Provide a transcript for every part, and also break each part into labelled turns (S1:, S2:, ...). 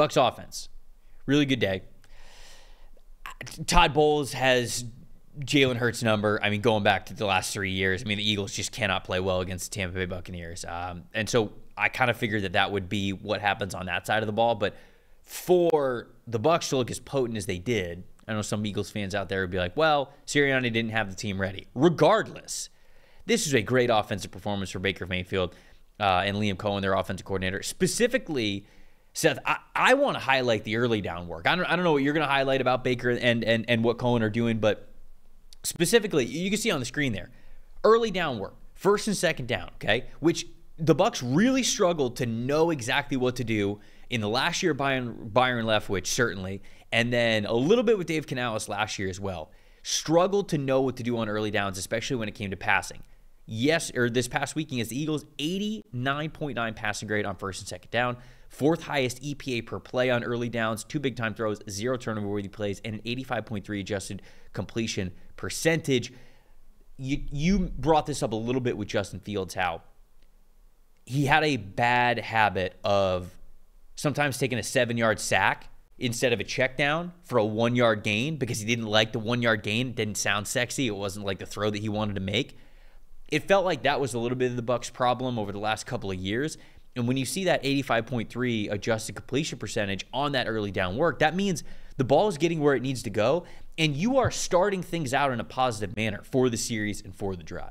S1: Bucks offense, really good day. Todd Bowles has Jalen Hurts' number. I mean, going back to the last 3 years, I mean, the Eagles just cannot play well against the Tampa Bay Buccaneers. And so I kind of figured that would be what happens on that side of the ball. But for the Bucs to look as potent as they did, I know some Eagles fans out there would be like, well, Sirianni didn't have the team ready. Regardless, this is a great offensive performance for Baker Mayfield and Liam Cohen, their offensive coordinator. Specifically, Seth, I want to highlight the early down work. I don't know what you're going to highlight about Baker and what Cohen are doing, but specifically, you can see on the screen there, early down work, first and second down, okay, which the Bucs really struggled to know exactly what to do in the last year. Byron Leftwich, certainly, and then a little bit with Dave Canales last year as well. Struggled to know what to do on early downs, especially when it came to passing. This past week against the Eagles, 89.9 passing grade on first and second down, fourth highest EPA per play on early downs, 2 big-time throws, 0 turnover-worthy plays, and an 85.3 adjusted completion percentage. You brought this up a little bit with Justin Fields, how he had a bad habit of sometimes taking a 7-yard sack instead of a check down for a 1-yard gain because he didn't like the 1-yard gain. It didn't sound sexy. It wasn't like the throw that he wanted to make. It felt like that was a little bit of the Bucs' problem over the last couple of years. And when you see that 85.3 adjusted completion percentage on that early down work, that means the ball is getting where it needs to go, and you are starting things out in a positive manner for the series and for the drive.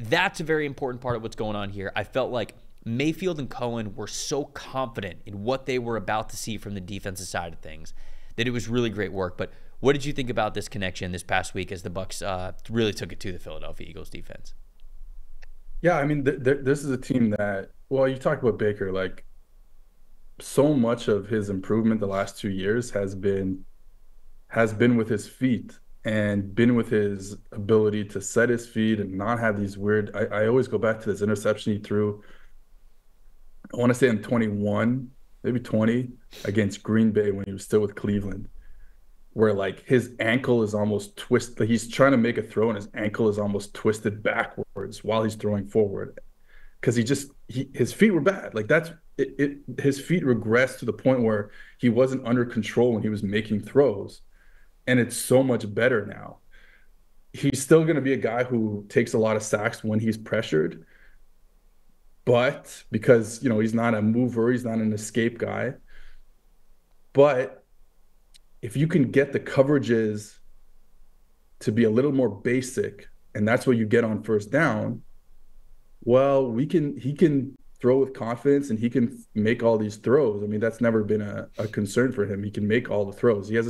S1: That's a very important part of what's going on here. I felt like Mayfield and Cohen were so confident in what they were about to see from the defensive side of things that it was really great work. But what did you think about this connection this past week as the Bucs really took it to the Philadelphia Eagles defense?
S2: Yeah, I mean, this is a team that, well, you talk about Baker, like so much of his improvement the last 2 years has been with his feet and been with his ability to set his feet and not have these weird. I always go back to this interception he threw, I want to say in 21, maybe 20, against Green Bay when he was still with Cleveland, where like his ankle is almost twisted. Like he's trying to make a throw and his ankle is almost twisted backwards while he's throwing forward because his feet were bad. Like his feet regressed to the point where he wasn't under control when he was making throws, and it's so much better now. He's still going to be a guy who takes a lot of sacks when he's pressured, but because he's not a mover, he's not an escape guy. But if you can get the coverages to be a little more basic, and that's what you get on first down, well, he can throw with confidence and he can make all these throws. I mean, that's never been a concern for him. He can make all the throws. He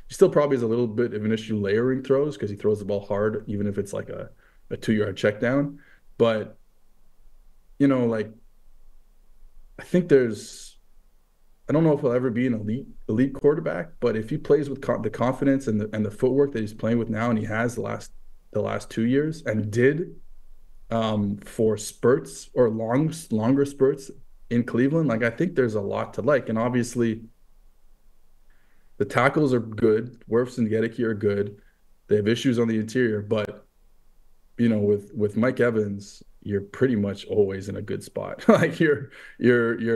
S2: still probably has a little bit of an issue layering throws because he throws the ball hard, even if it's like a 2-yard check down. But, like, I think I don't know if he'll ever be an elite quarterback, but if he plays with the confidence and the footwork that he's playing with now, and he has the last 2 years and did for spurts or longer spurts in Cleveland, like I think there's a lot to like. And obviously the tackles are good. Wirfs and Gedeke are good. They have issues on the interior, but with Mike Evans, you're pretty much always in a good spot. Like you're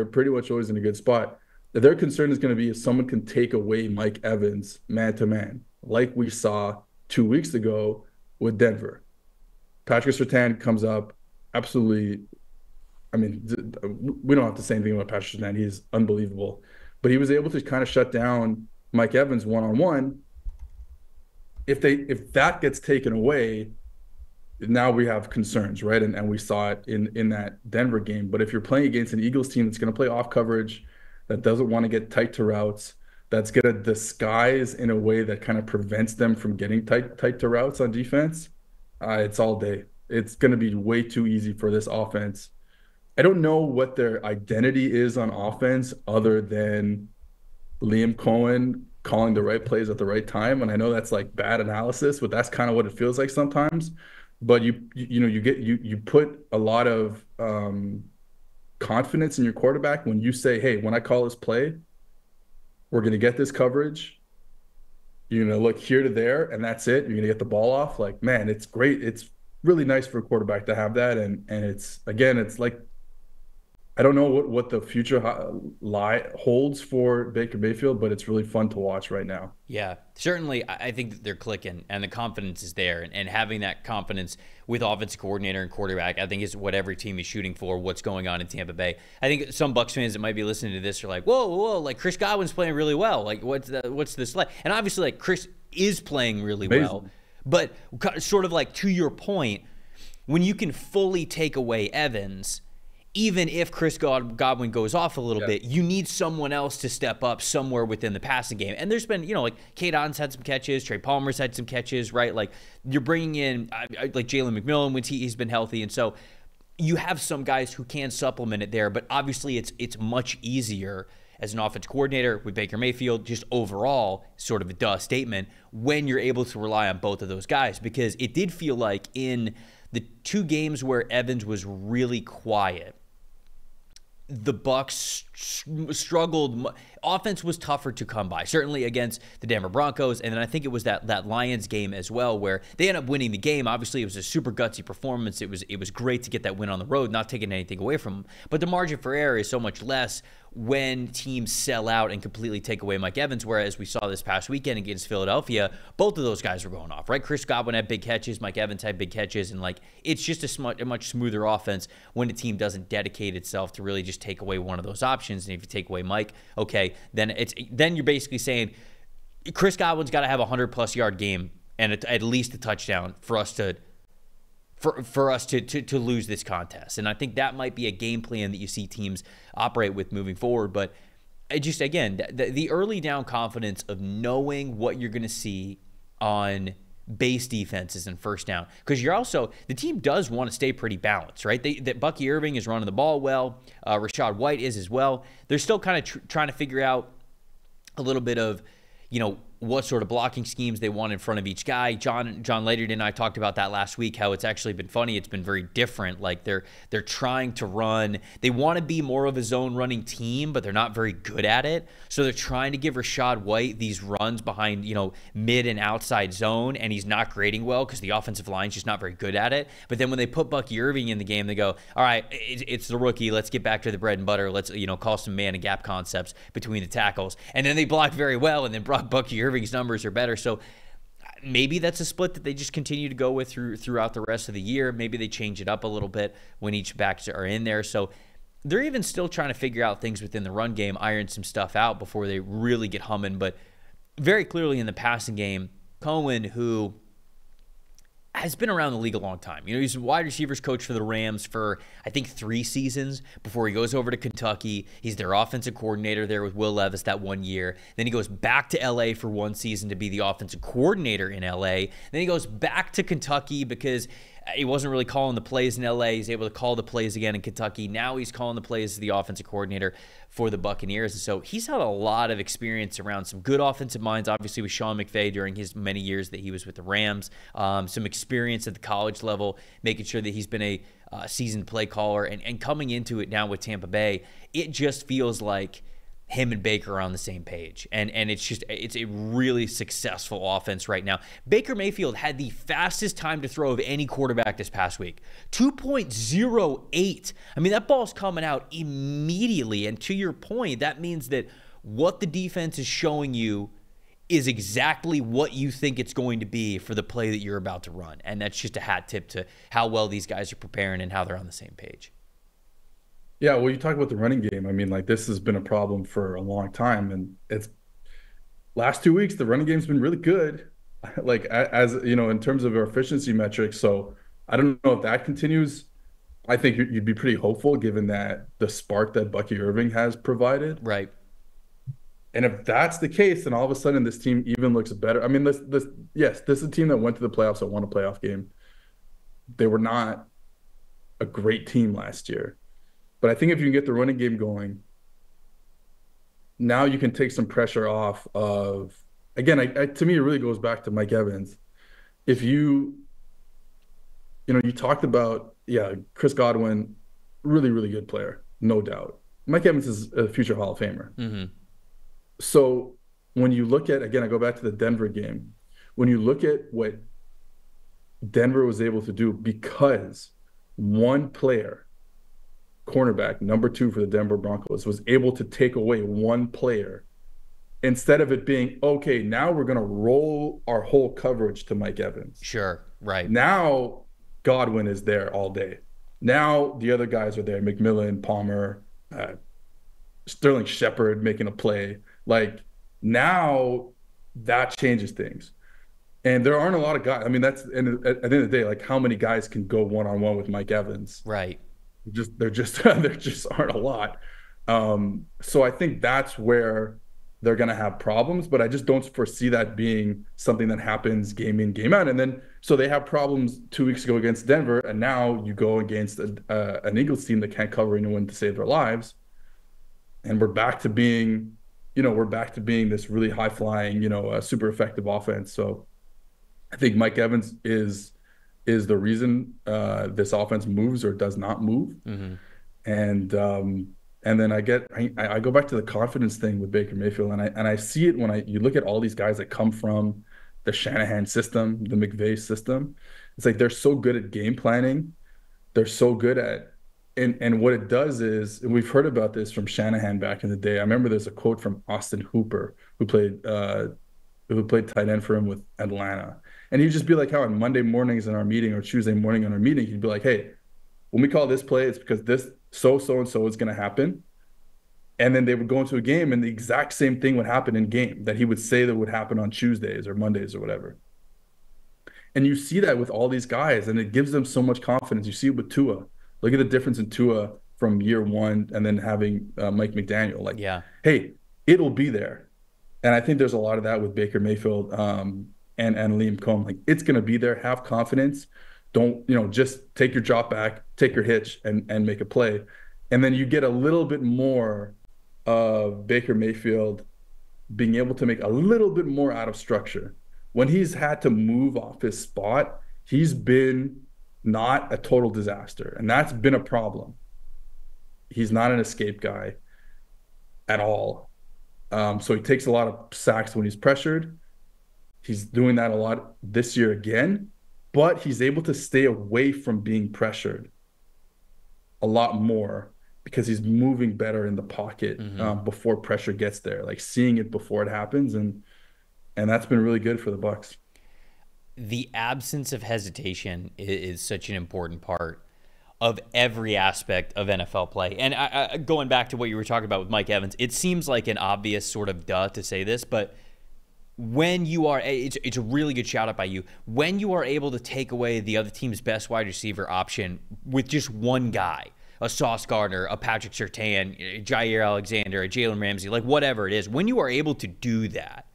S2: pretty much always in a good spot. Their concern is going to be if someone can take away Mike Evans man to man, like we saw 2 weeks ago with Denver. Patrick Surtain comes up, absolutely. I mean, we don't have to say anything about Patrick Surtain. He is unbelievable. But he was able to kind of shut down Mike Evans one-on-one. If that gets taken away, now we have concerns, right? And we saw it in that Denver game. But if you're playing against an Eagles team that's going to play off coverage, that doesn't want to get tight to routes, that's going to disguise in a way that kind of prevents them from getting tight to routes on defense, it's all day. It's going to be way too easy for this offense. I don't know what their identity is on offense other than Liam Cohen calling the right plays at the right time. And I know that's like bad analysis, but that's kind of what it feels like sometimes. But you put a lot of confidence in your quarterback when you say, hey, when I call this play, we're going to get this coverage. You're going to look here to there, and that's it. You're going to get the ball off. Like, man, it's great. It's really nice for a quarterback to have that. And it's, again, it's like I don't know what the future lie holds for Baker Mayfield, but it's really fun to watch right now.
S1: Yeah, certainly. I think that they're clicking and the confidence is there. And having that confidence with offensive coordinator and quarterback, I think is what every team is shooting for, what's going on in Tampa Bay. I think some Bucs fans that might be listening to this are like, whoa, whoa, like Chris Godwin's playing really well. Like, what's this like? And obviously, like, Chris is playing really well.
S2: Amazing.
S1: But sort of like to your point, when you can fully take away Evans, even if Chris Godwin goes off a little bit, you need someone else to step up somewhere within the passing game. And there's been, like Kate Otton's had some catches, Trey Palmer's had some catches, right? Like you're bringing in like Jalen McMillan when he's been healthy. And so you have some guys who can supplement it there, but obviously it's much easier as an offense coordinator with Baker Mayfield, just overall sort of a duh statement, when you're able to rely on both of those guys, because it did feel like in the 2 games where Evans was really quiet, the Bucs struggled. Offense was tougher to come by, certainly against the Denver Broncos, and then I think it was that Lions game as well where they ended up winning the game. Obviously, it was a super gutsy performance. It was great to get that win on the road, not taking anything away from them. But the margin for error is so much less when teams sell out and completely take away Mike Evans, whereas we saw this past weekend against Philadelphia, both of those guys were going off, right? Chris Godwin had big catches, Mike Evans had big catches, and like it's just a much smoother offense when a team doesn't dedicate itself to really just take away one of those options. And if you take away Mike, okay, then you're basically saying Chris Godwin's got to have a 100+ yard game and at least a touchdown for us to lose this contest. And I think that might be a game plan that you see teams operate with moving forward. But it just, again, the early down confidence of knowing what you're going to see on base defenses and first down, because you're also, the team does want to stay pretty balanced, right? That Bucky Irving is running the ball well. Rachaad White is as well. They're still kind of trying to figure out a little bit of, what sort of blocking schemes they want in front of each guy. John Ledyard and I talked about that last week, how it's actually been funny. It's been very different. Like they're trying to run. They want to be more of a zone running team, but they're not very good at it. So they're trying to give Rachaad White these runs behind, mid and outside zone, and he's not grading well because the offensive line's just not very good at it. But then when they put Bucky Irving in the game, they go, all right, it's the rookie. Let's get back to the bread and butter. Let's, call some man and gap concepts between the tackles. And then they block very well, and then Bucky Irving's numbers are better. So maybe that's a split that they just continue to go with throughout the rest of the year. Maybe they change it up a little bit when each backs are in there. So they're even still trying to figure out things within the run game, iron some stuff out before they really get humming. But very clearly in the passing game, Cohen, who has been around the league a long time. He's a wide receivers coach for the Rams for, I think, 3 seasons before he goes over to Kentucky. He's their offensive coordinator there with Will Levis that 1 year. Then he goes back to L.A. for 1 season to be the offensive coordinator in L.A. Then he goes back to Kentucky because he wasn't really calling the plays in L.A. He's able to call the plays again in Kentucky. Now he's calling the plays as the offensive coordinator for the Buccaneers. And so he's had a lot of experience around some good offensive minds, obviously with Sean McVay during his many years that he was with the Rams. Some experience at the college level, making sure that he's been a seasoned play caller. And coming into it now with Tampa Bay, it just feels like him and Baker are on the same page. And it's a really successful offense right now. Baker Mayfield had the fastest time to throw of any quarterback this past week. 2.08. I mean, that ball's coming out immediately. And to your point, that means that what the defense is showing you is exactly what you think it's going to be for the play that you're about to run. And that's just a hat tip to how well these guys are preparing and how they're on the same page.
S2: Yeah, well, you talk about the running game. I mean, like this has been a problem for a long time, and it's last 2 weeks the running game's been really good, like as in terms of our efficiency metrics. So I don't know if that continues. I think you'd be pretty hopeful given that the spark that Bucky Irving has provided.
S1: Right.
S2: And if that's the case, then all of a sudden this team even looks better. I mean, this is a team that went to the playoffs that won a playoff game. They were not a great team last year. But I think if you can get the running game going, now you can take some pressure off of, again, to me, it really goes back to Mike Evans. If you talked about, Chris Godwin, really, really good player, no doubt. Mike Evans is a future Hall of Famer.
S1: Mm-hmm.
S2: So when you look at, again, I go back to the Denver game. When you look at what Denver was able to do because one player cornerback, number 2 for the Denver Broncos, was able to take away one player instead of it being, okay, now we're going to roll our whole coverage to Mike Evans.
S1: Sure, right.
S2: Now Godwin is there all day. Now the other guys are there, McMillan, Palmer, Sterling Shepard making a play. Like, now that changes things. And there aren't a lot of guys. I mean, and at the end of the day, like, how many guys can go one-on-one with Mike Evans?
S1: Right.
S2: There just aren't a lot. So I think that's where they're going to have problems, but I just don't foresee that being something that happens game in, game out. And then, so they have problems 2 weeks ago against Denver, and now you go against an Eagles team that can't cover anyone to save their lives. And we're back to being this really high flying, super effective offense. So I think Mike Evans is the reason this offense moves or does not move.
S1: Mm-hmm.
S2: And then I go back to the confidence thing with Baker Mayfield, and I see it when you look at all these guys that come from the Shanahan system, the McVay system. It's like they're so good at game planning. They're so good at and what it does is, and we've heard about this from Shanahan back in the day. I remember there's a quote from Austin Hooper, who played tight end for him with Atlanta. And he'd just be like, how on Monday mornings in our meeting or Tuesday morning in our meeting, he'd be like, hey, when we call this play, it's because this so-and-so is going to happen. And then they would go into a game and the exact same thing would happen in game that he would say that would happen on Tuesdays or Mondays or whatever. And you see that with all these guys, and it gives them so much confidence. You see it with Tua. Look at the difference in Tua from year one and then having Mike McDaniel. Like, yeah, hey, it'll be there. And I think there's a lot of that with Baker Mayfield and Liam Cohen. Like, it's going to be there. Have confidence. Don't, just take your drop back, take your hitch, and make a play. And then you get a little bit more of Baker Mayfield being able to make a little bit more out of structure. When he's had to move off his spot, he's been not a total disaster. And that's been a problem. He's not an escape guy at all. So he takes a lot of sacks when he's pressured. He's doing that a lot this year again, but he's able to stay away from being pressured a lot more because he's moving better in the pocket before pressure gets there, like seeing it before it happens. And that's been really good for the Bucs.
S1: The absence of hesitation is such an important part of every aspect of NFL play. And going back to what you were talking about with Mike Evans, it seems like an obvious sort of duh to say this, but when you are, it's a really good shout out by you, when you are able to take away the other team's best wide receiver option with just one guy, a Sauce Gardner, a Patrick Surtain, a Jair Alexander, a Jalen Ramsey, like whatever it is, when you are able to do that,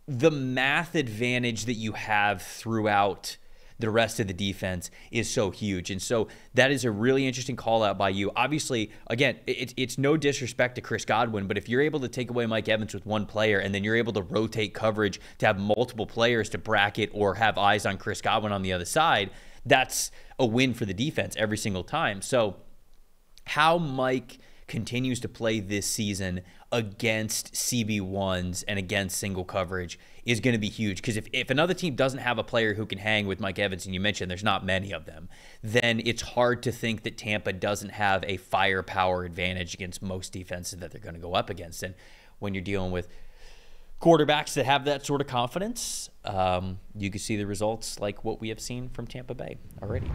S1: the math advantage that you have throughout the rest of the defense is so huge. And so that is a really interesting call out by you. Obviously, again, it's no disrespect to Chris Godwin, but if you're able to take away Mike Evans with one player and then you're able to rotate coverage to have multiple players to bracket or have eyes on Chris Godwin on the other side, that's a win for the defense every single time. So how Mike continues to play this season against CB1s and against single coverage is going to be huge. Because if another team doesn't have a player who can hang with Mike Evans, and you mentioned there's not many of them, then it's hard to think that Tampa doesn't have a firepower advantage against most defenses that they're going to go up against. And when you're dealing with quarterbacks that have that sort of confidence, you can see the results like what we have seen from Tampa Bay already.